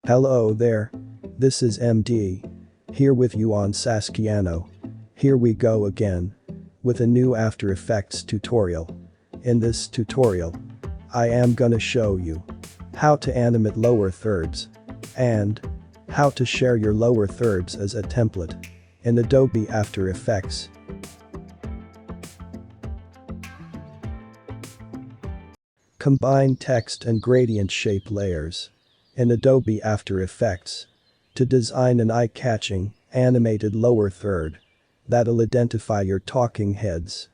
Hello there. This is MD. Here with you on SaskiYano. Here we go again. With a new After Effects tutorial. In this tutorial, I am gonna show you how to animate lower thirds and how to share your lower thirds as a template in Adobe After Effects. Combine text and gradient shape layers in Adobe After Effects to design an eye-catching, animated lower third that'll identify your talking heads.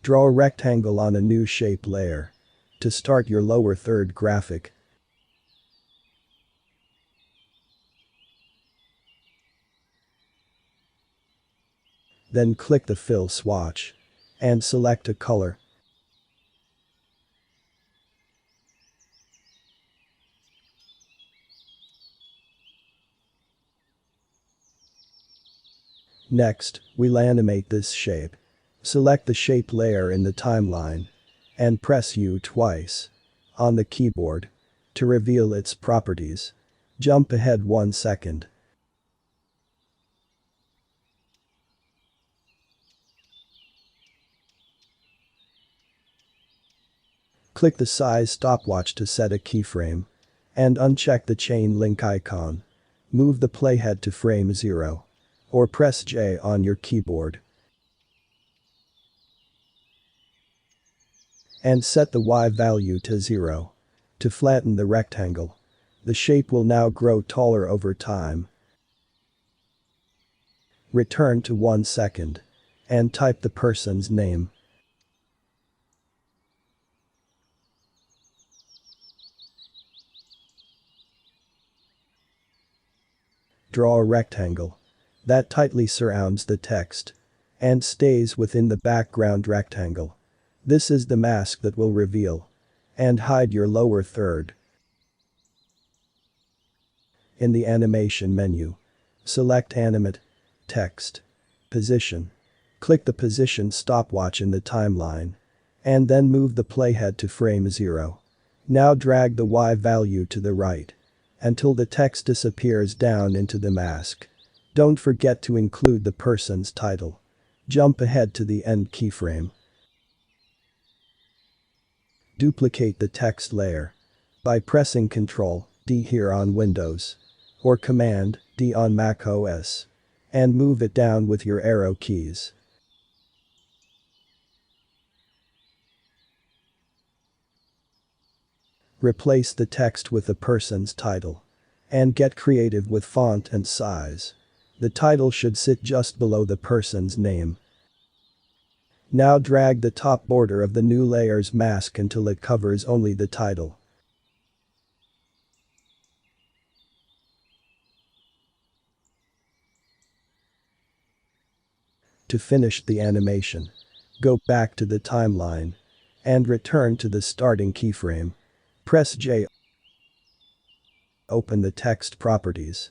Draw a rectangle on a new shape layer to start your lower third graphic. Then click the fill swatch and select a color. Next, we'll animate this shape. Select the shape layer in the timeline and press U twice on the keyboard to reveal its properties. Jump ahead 1 second. Click the size stopwatch to set a keyframe and uncheck the chain link icon. Move the playhead to frame 0 or press J on your keyboard. And set the Y value to 0 to flatten the rectangle. The shape will now grow taller over time. Return to 1 second and type the person's name. Draw a rectangle that tightly surrounds the text and stays within the background rectangle. This is the mask that will reveal and hide your lower third. In the animation menu, select Animate, Text, Position. Click the position stopwatch in the timeline and then move the playhead to frame 0. Now drag the Y value to the right until the text disappears down into the mask. Don't forget to include the person's title. Jump ahead to the end keyframe. Duplicate the text layer by pressing Ctrl D here on Windows or Command D on Mac OS and move it down with your arrow keys. Replace the text with the person's title and get creative with font and size. The title should sit just below the person's name. Now drag the top border of the new layer's mask until it covers only the title. To finish the animation, go back to the timeline and return to the starting keyframe. Press J. Open the text properties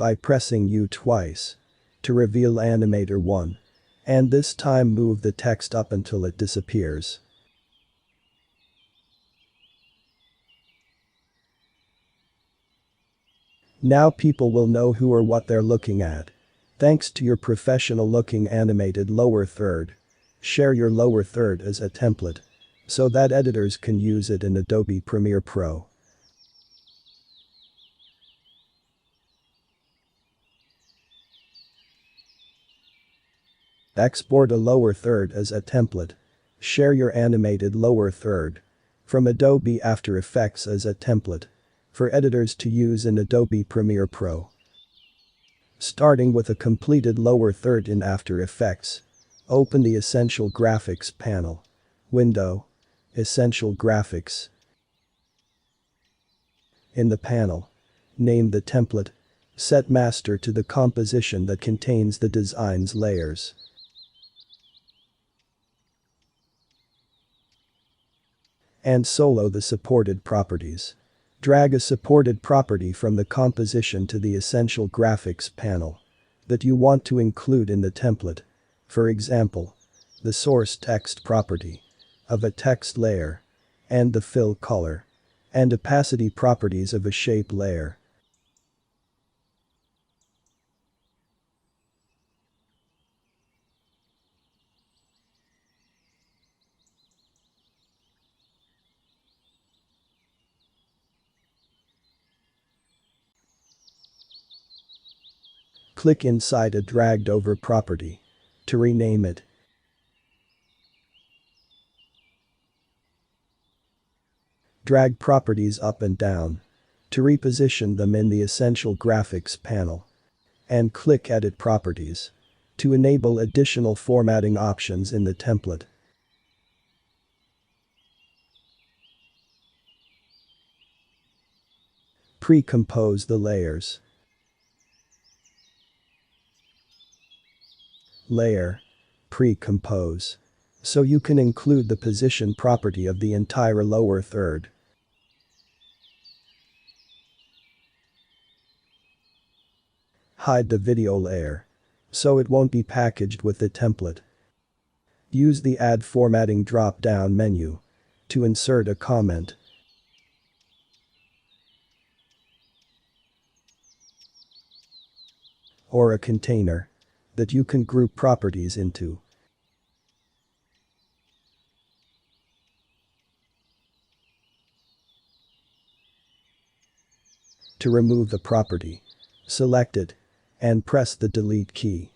by pressing U twice to reveal Animator 1 and this time move the text up until it disappears. Now people will know who or what they're looking at. Thanks to your professional looking animated lower third. Share your lower third as a template so that editors can use it in Adobe Premiere Pro. Export a lower third as a template. Share your animated lower third from Adobe After Effects as a template for editors to use in Adobe Premiere Pro. Starting with a completed lower third in After Effects, open the Essential Graphics panel. Window, Essential Graphics. In the panel, name the template, set master to the composition that contains the design's layers. And solo the supported properties. Drag a supported property from the composition to the Essential Graphics panel that you want to include in the template. For example, the source text property of a text layer and the fill color and opacity properties of a shape layer. Click inside a dragged over property. To rename it, drag properties up and down. To reposition them in the Essential Graphics panel. And click Edit Properties. To enable additional formatting options in the template. Pre-compose the layers. Layer. Pre-compose. So you can include the position property of the entire lower third. Hide the video layer. So it won't be packaged with the template. Use the Add Formatting drop-down menu to insert a comment. Or a container that you can group properties into. To remove the property, select it and press the Delete key.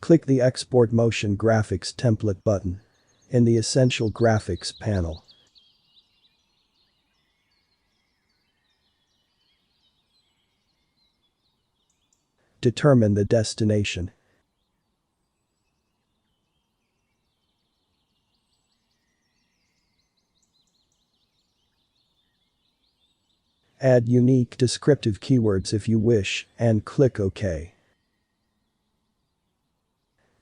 Click the Export Motion Graphics Template button in the Essential Graphics panel. Determine the destination. Add unique descriptive keywords if you wish and click OK.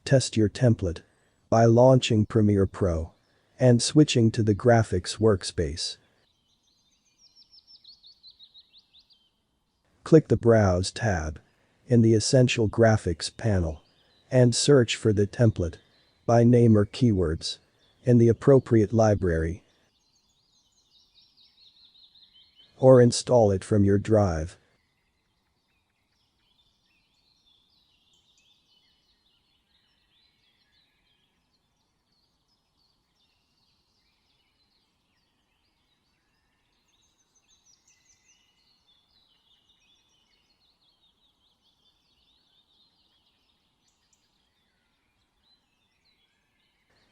Test your template by launching Premiere Pro and switching to the graphics workspace. Click the Browse tab in the Essential Graphics panel and search for the template by name or keywords in the appropriate library, or install it from your drive.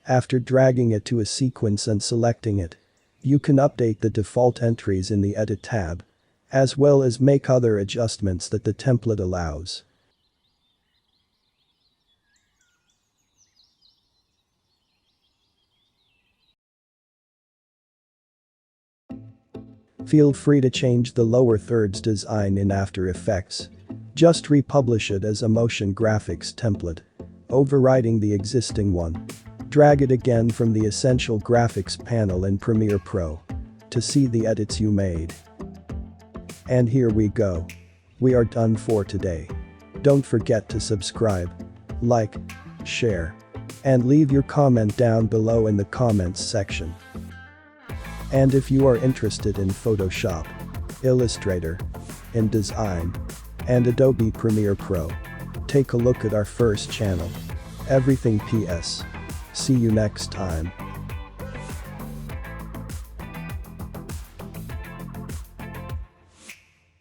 After dragging it to a sequence and selecting it, you can update the default entries in the Edit tab, as well as make other adjustments that the template allows. Feel free to change the lower third's design in After Effects. Just republish it as a motion graphics template, overriding the existing one. Drag it again from the Essential Graphics panel in Premiere Pro to see the edits you made. And here we go. We are done for today. Don't forget to subscribe, like, share, and leave your comment down below in the comments section. And if you are interested in Photoshop, Illustrator, InDesign, and Adobe Premiere Pro, take a look at our first channel, Everything PS. See you next time.